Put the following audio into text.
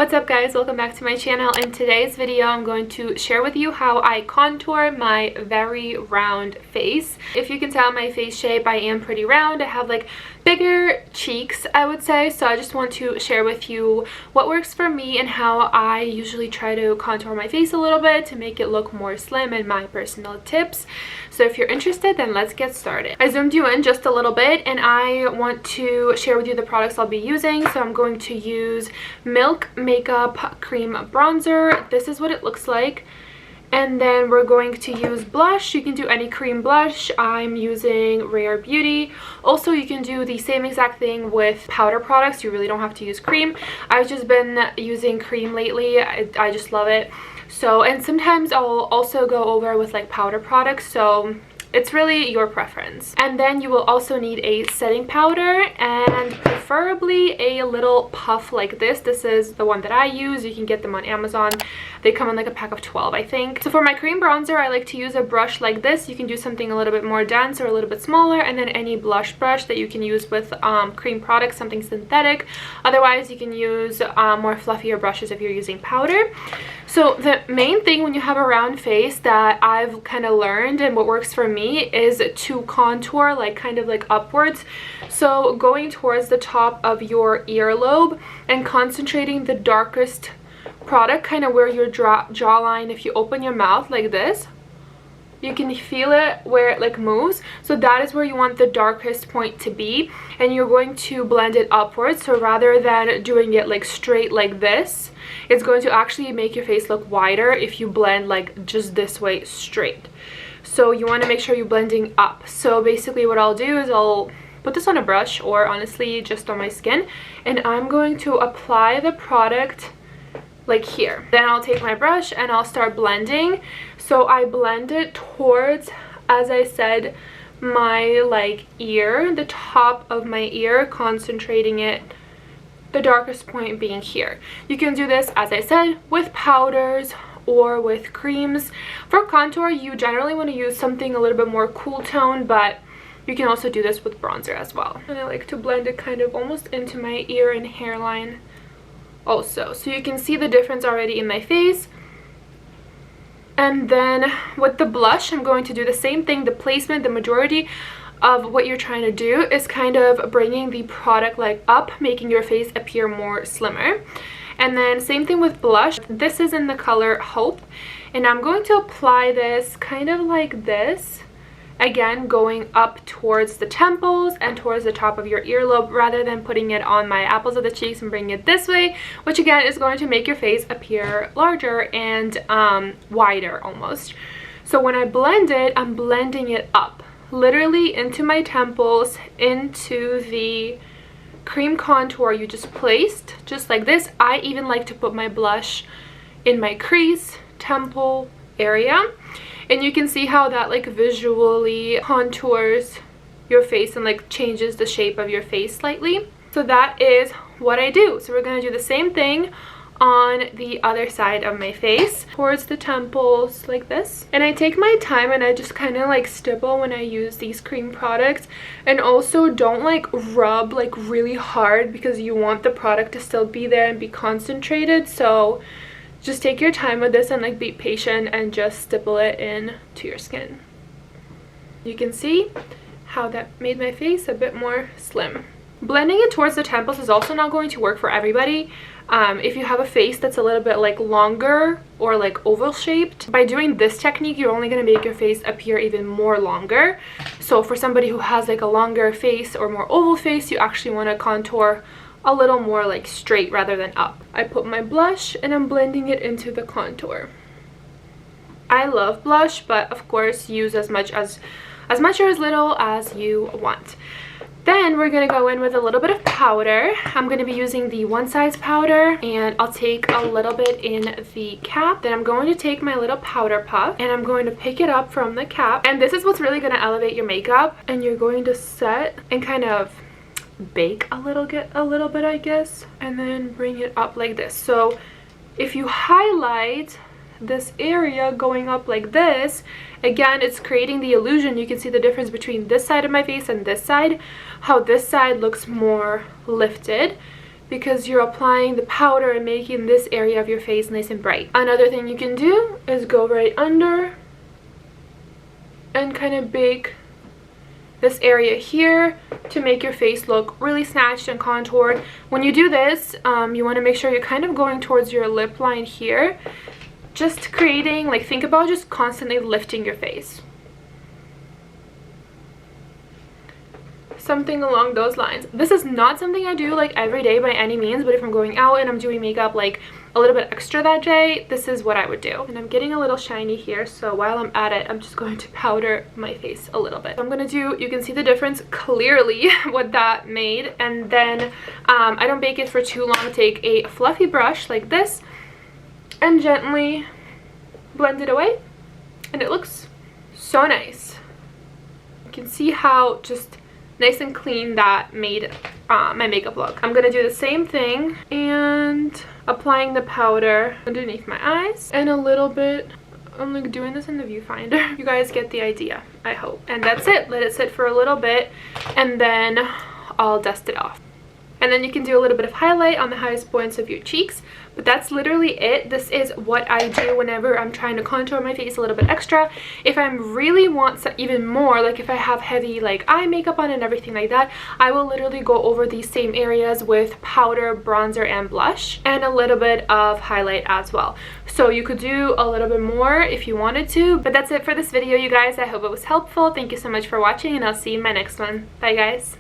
What's up guys, welcome back to my channel. In today's video I'm going to share with you how I contour my very round face. If you can tell my face shape, I am pretty round. I have like bigger cheeks, I would say, so I just want to share with you what works for me and how I usually try to contour my face a little bit to make it look more slim and my personal tips. So if you're interested, then let's get started. I zoomed you in just a little bit and I want to share with you the products I'll be using. So I'm going to use Milk Makeup Cream Bronzer. This is what it looks like. And then we're going to use blush. You can do any cream blush. I'm using Rare Beauty. Also, you can do the same exact thing with powder products. You really don't have to use cream. I've just been using cream lately. I just love it. So, and sometimes I'll also go over with like powder products. So it's really your preference. And then you will also need a setting powder and preferably a little puff like this. This is the one that I use. You can get them on Amazon. They come in like a pack of 12, I think. So for my cream bronzer, I like to use a brush like this. You can do something a little bit more dense or a little bit smaller, and then any blush brush that you can use with cream products, something synthetic. Otherwise, you can use more fluffier brushes if you're using powder. So the main thing when you have a round face that I've kind of learned and what works for me is to contour like kind of like upwards. So going towards the top of your earlobe and concentrating the darkest product kind of where your jawline, if you open your mouth like this, you can feel it where it like moves. So that is where you want the darkest point to be, and you're going to blend it upwards. So rather than doing it like straight like this, it's going to actually make your face look wider if you blend like just this way straight. So you want to make sure you're blending up. So basically what I'll do is I'll put this on a brush, or honestly just on my skin, and I'm going to apply the product like here. Then I'll take my brush and I'll start blending. So I blend it towards, as I said, my like ear, the top of my ear, concentrating it, the darkest point being here. You can do this, as I said, with powders or with creams. For contour, you generally want to use something a little bit more cool tone, but you can also do this with bronzer as well. And I like to blend it kind of almost into my ear and hairline also, so you can see the difference already in my face. And then with the blush, I'm going to do the same thing. The placement, the majority of what you're trying to do is kind of bringing the product like up, making your face appear more slimmer. And then same thing with blush. This is in the color Hope, and I'm going to apply this kind of like this, again going up towards the temples and towards the top of your earlobe, rather than putting it on my apples of the cheeks and bringing it this way, which again is going to make your face appear larger and wider almost. So when I blend it, I'm blending it up literally into my temples, into the cream contour you just placed, just like this. I even like to put my blush in my crease, temple area, and you can see how that like visually contours your face and like changes the shape of your face slightly. So that is what I do. So we're going to do the same thing on the other side of my face, towards the temples like this. And I take my time and I just kind of like stipple when I use these cream products. And also don't like rub like really hard, because you want the product to still be there and be concentrated. So just take your time with this and like be patient and just stipple it in to your skin. You can see how that made my face a bit more slim. Blending it towards the temples is also not going to work for everybody. If you have a face that's a little bit like longer or like oval shaped, by doing this technique you're only going to make your face appear even more longer. So for somebody who has like a longer face or more oval face, you actually want to contour a little more like straight rather than up. I put my blush and I'm blending it into the contour. I love blush, but of course use as much or as little as you want. Then we're going to go in with a little bit of powder. I'm going to be using the One Size powder, and I'll take a little bit in the cap. Then I'm going to take my little powder puff and I'm going to pick it up from the cap. And this is what's really going to elevate your makeup. And you're going to set and kind of bake a little bit, I guess, and then bring it up like this. So if you highlight this area going up like this, again, it's creating the illusion. You can see the difference between this side of my face and this side, how this side looks more lifted. because you're applying the powder and making this area of your face nice and bright. Another thing you can do is go right under and kind of bake this area here to make your face look really snatched and contoured. When you do this, you want to make sure you're kind of going towards your lip line here, just creating, like, think about just constantly lifting your face. Something along those lines. This is not something I do like every day by any means, but if I'm going out and I'm doing makeup like a little bit extra that day, this is what I would do. And I'm getting a little shiny here, so while I'm at it, I'm just going to powder my face a little bit. I'm gonna do, you can see the difference clearly what that made. And then I don't bake it for too long. Take a fluffy brush like this and gently blend it away, and it looks so nice. You can see how just nice and clean that made my makeup look. I'm gonna do the same thing and applying the powder underneath my eyes and a little bit. I'm like doing this in the viewfinder. You guys get the idea, I hope. And that's it. Let it sit for a little bit and then I'll dust it off. And then you can do a little bit of highlight on the highest points of your cheeks, but that's literally it. This is what I do whenever I'm trying to contour my face a little bit extra. If I really want even more, like if I have heavy like eye makeup on and everything like that, I will literally go over these same areas with powder, bronzer, and blush, and a little bit of highlight as well. So you could do a little bit more if you wanted to, but that's it for this video, you guys. I hope it was helpful. Thank you so much for watching, and I'll see you in my next one. Bye, guys.